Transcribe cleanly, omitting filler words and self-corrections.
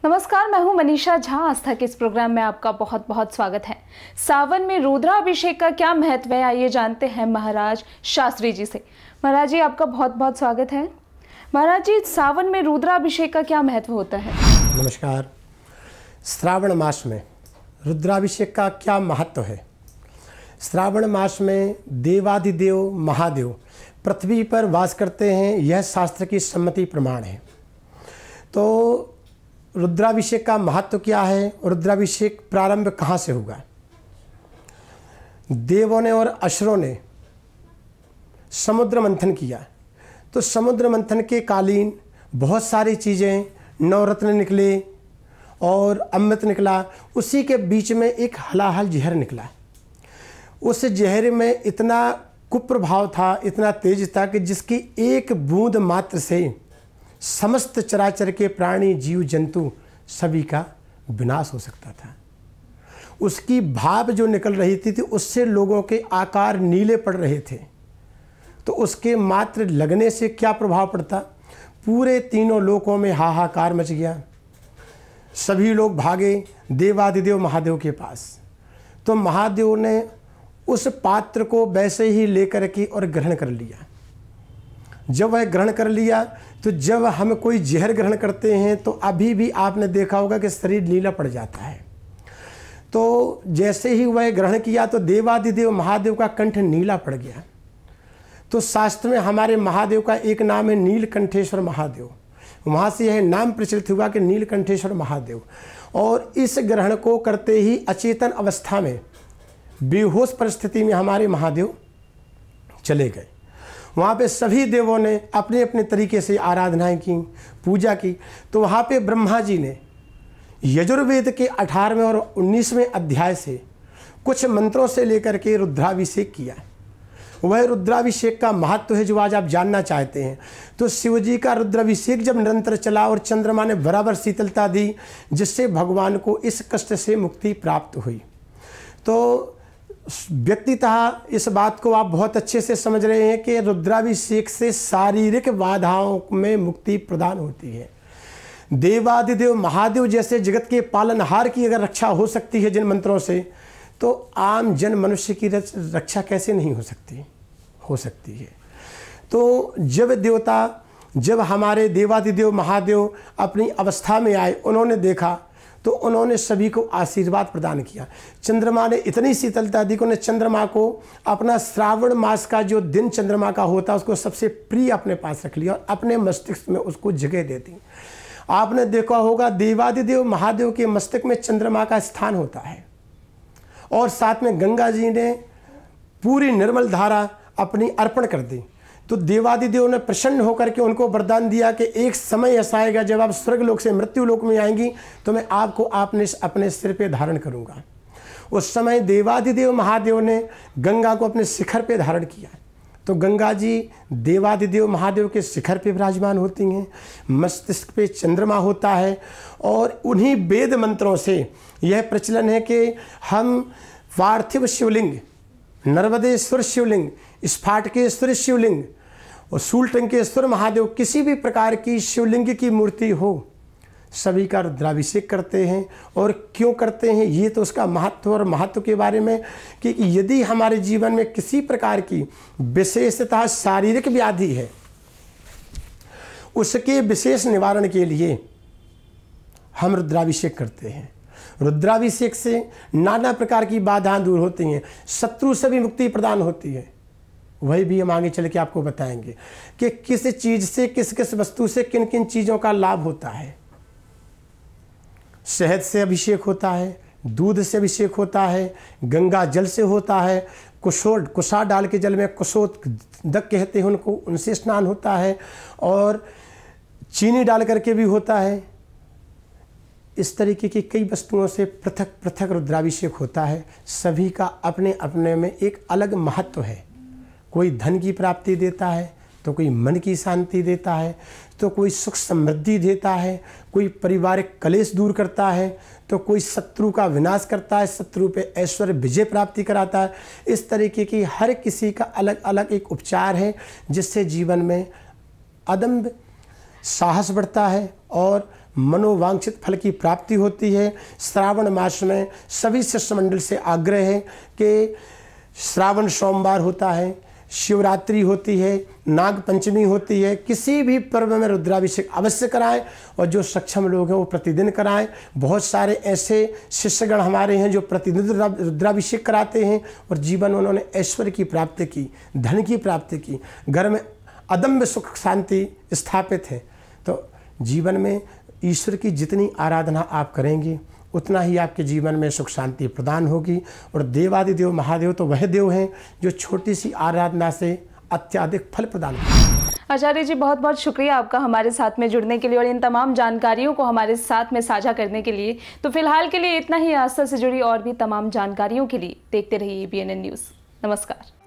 नमस्कार, मैं हूं मनीषा झा। आस्था के इस प्रोग्राम में आपका बहुत बहुत स्वागत है। सावन में रुद्राभिषेक का क्या महत्व है, आइए जानते हैं महाराज शास्त्री जी से। महाराज जी, आपका बहुत बहुत स्वागत है। महाराज जी, सावन में रुद्राभिषेक का क्या महत्व होता है? नमस्कार। श्रावण मास में रुद्राभिषेक का क्या महत्व है? श्रावण मास में देवादिदेव महादेव पृथ्वी पर वास करते हैं, यह शास्त्र की सम्मति प्रमाण है। तो रुद्राभिषेक का महत्व क्या है? रुद्राभिषेक प्रारंभ कहाँ से होगा? देवों ने और असुरों ने समुद्र मंथन किया, तो समुद्र मंथन के कालीन बहुत सारी चीज़ें, नवरत्न निकले और अमृत निकला। उसी के बीच में एक हलाहल जहर निकला। उस जहर में इतना कुप्रभाव था, इतना तेज था कि जिसकी एक बूंद मात्र से समस्त चराचर के प्राणी, जीव, जंतु सभी का विनाश हो सकता था। उसकी भाप जो निकल रही थी उससे लोगों के आकार नीले पड़ रहे थे। तो उसके मात्र लगने से क्या प्रभाव पड़ता? पूरे तीनों लोकों में हाहाकार मच गया। सभी लोग भागे देवादिदेव महादेव के पास। तो महादेव ने उस पात्र को वैसे ही लेकर के और ग्रहण कर लिया। जब वह ग्रहण कर लिया, तो जब हम कोई जहर ग्रहण करते हैं तो अभी भी आपने देखा होगा कि शरीर नीला पड़ जाता है। तो जैसे ही वह ग्रहण किया तो देवादिदेव महादेव का कंठ नीला पड़ गया। तो शास्त्र में हमारे महादेव का एक नाम है नीलकंठेश्वर महादेव। वहाँ से यह नाम प्रचलित हुआ कि नीलकंठेश्वर महादेव। और इस ग्रहण को करते ही अचेतन अवस्था में, बेहोश परिस्थिति में हमारे महादेव चले गए। वहाँ पे सभी देवों ने अपने अपने तरीके से आराधनाएं की, पूजा की। तो वहाँ पे ब्रह्मा जी ने यजुर्वेद के 18वें और 19वें अध्याय से कुछ मंत्रों से लेकर के रुद्राभिषेक किया। वह रुद्राभिषेक का महत्व है जो आज आप जानना चाहते हैं। तो शिव जी का रुद्राभिषेक जब निरंतर चला और चंद्रमा ने बराबर शीतलता दी, जिससे भगवान को इस कष्ट से मुक्ति प्राप्त हुई। तो व्यक्तितः इस बात को आप बहुत अच्छे से समझ रहे हैं कि रुद्राभिषेक से शारीरिक बाधाओं में मुक्ति प्रदान होती है। देवादिदेव महादेव जैसे जगत के पालनहार की अगर रक्षा हो सकती है जिन मंत्रों से, तो आम जन मनुष्य की रक्षा कैसे नहीं हो सकती? हो सकती है। तो जब हमारे देवादिदेव महादेव अपनी अवस्था में आए, उन्होंने देखा तो उन्होंने सभी को आशीर्वाद प्रदान किया। चंद्रमा ने इतनी शीतलता दी कि उन्होंने चंद्रमा को अपना श्रावण मास का जो दिन चंद्रमा का होता है उसको सबसे प्रिय अपने पास रख लिया और अपने मस्तिष्क में उसको जगह दे दी। आपने देखा होगा देवादिदेव महादेव के मस्तक में चंद्रमा का स्थान होता है। और साथ में गंगा जी ने पूरी निर्मल धारा अपनी अर्पण कर दी। तो देवादिदेव ने प्रसन्न होकर के उनको वरदान दिया कि एक समय ऐसा आएगा जब आप स्वर्गलोक से मृत्युलोक में आएंगी तो मैं आपको अपने सिर पे धारण करूंगा। उस समय देवादिदेव महादेव ने गंगा को अपने शिखर पे धारण किया। तो गंगा जी देवादिदेव महादेव के शिखर पे विराजमान होती हैं, मस्तिष्क पे चंद्रमा होता है। और उन्हीं वेद मंत्रों से यह प्रचलन है कि हम पार्थिव शिवलिंग, नर्मदेश्वर शिवलिंग, स्फाटकेश्वर शिवलिंग और शूलटंकेश्वर महादेव, किसी भी प्रकार की शिवलिंग की मूर्ति हो, सभी का रुद्राभिषेक करते हैं। और क्यों करते हैं, ये तो उसका महत्व और महत्व के बारे में कि यदि हमारे जीवन में किसी प्रकार की विशेषतः शारीरिक व्याधि है, उसके विशेष निवारण के लिए हम रुद्राभिषेक करते हैं। रुद्राभिषेक से नाना प्रकार की बाधाएं दूर होती हैं, शत्रु से भी मुक्ति प्रदान होती है। वही भी हम आगे चल के आपको बताएंगे कि किस चीज़ से, किस किस वस्तु से किन किन चीज़ों का लाभ होता है। शहद से अभिषेक होता है, दूध से अभिषेक होता है, गंगा जल से होता है, कुशा डाल के जल में कुशोदक कहते हैं उनको, उनसे स्नान होता है। और चीनी डाल करके भी होता है। इस तरीके की कई वस्तुओं से पृथक पृथक रुद्राभिषेक होता है। सभी का अपने अपने में एक अलग महत्व है। कोई धन की प्राप्ति देता है, तो कोई मन की शांति देता है, तो कोई सुख समृद्धि देता है, कोई पारिवारिक कलेश दूर करता है, तो कोई शत्रु का विनाश करता है, शत्रु पे ऐश्वर्य विजय प्राप्ति कराता है। इस तरीके की हर किसी का अलग अलग एक उपचार है, जिससे जीवन में अदम्य साहस बढ़ता है और मनोवांछित फल की प्राप्ति होती है। श्रावण मास में सभी शिष्टमंडल से आग्रह है कि श्रावण सोमवार होता है, शिवरात्रि होती है, नाग पंचमी होती है, किसी भी पर्व में रुद्राभिषेक अवश्य कराएं और जो सक्षम लोग हैं वो प्रतिदिन कराएं। बहुत सारे ऐसे शिष्यगण हमारे हैं जो प्रतिदिन रुद्राभिषेक कराते हैं और जीवन में उन्होंने ऐश्वर्य की प्राप्ति की, धन की प्राप्ति की, घर में अदम्य सुख शांति स्थापित है। तो जीवन में ईश्वर की जितनी आराधना आप करेंगे उतना ही आपके जीवन में सुख शांति प्रदान होगी। और देवादिदेव महादेव तो वह देव हैं जो छोटी सी आराधना से अत्याधिक फल प्रदान करते हैं। आचार्य जी, बहुत बहुत शुक्रिया आपका हमारे साथ में जुड़ने के लिए और इन तमाम जानकारियों को हमारे साथ में साझा करने के लिए। तो फिलहाल के लिए इतना ही। आस्था से जुड़ी और भी तमाम जानकारियों के लिए देखते रहिए ABNN न्यूज़। नमस्कार।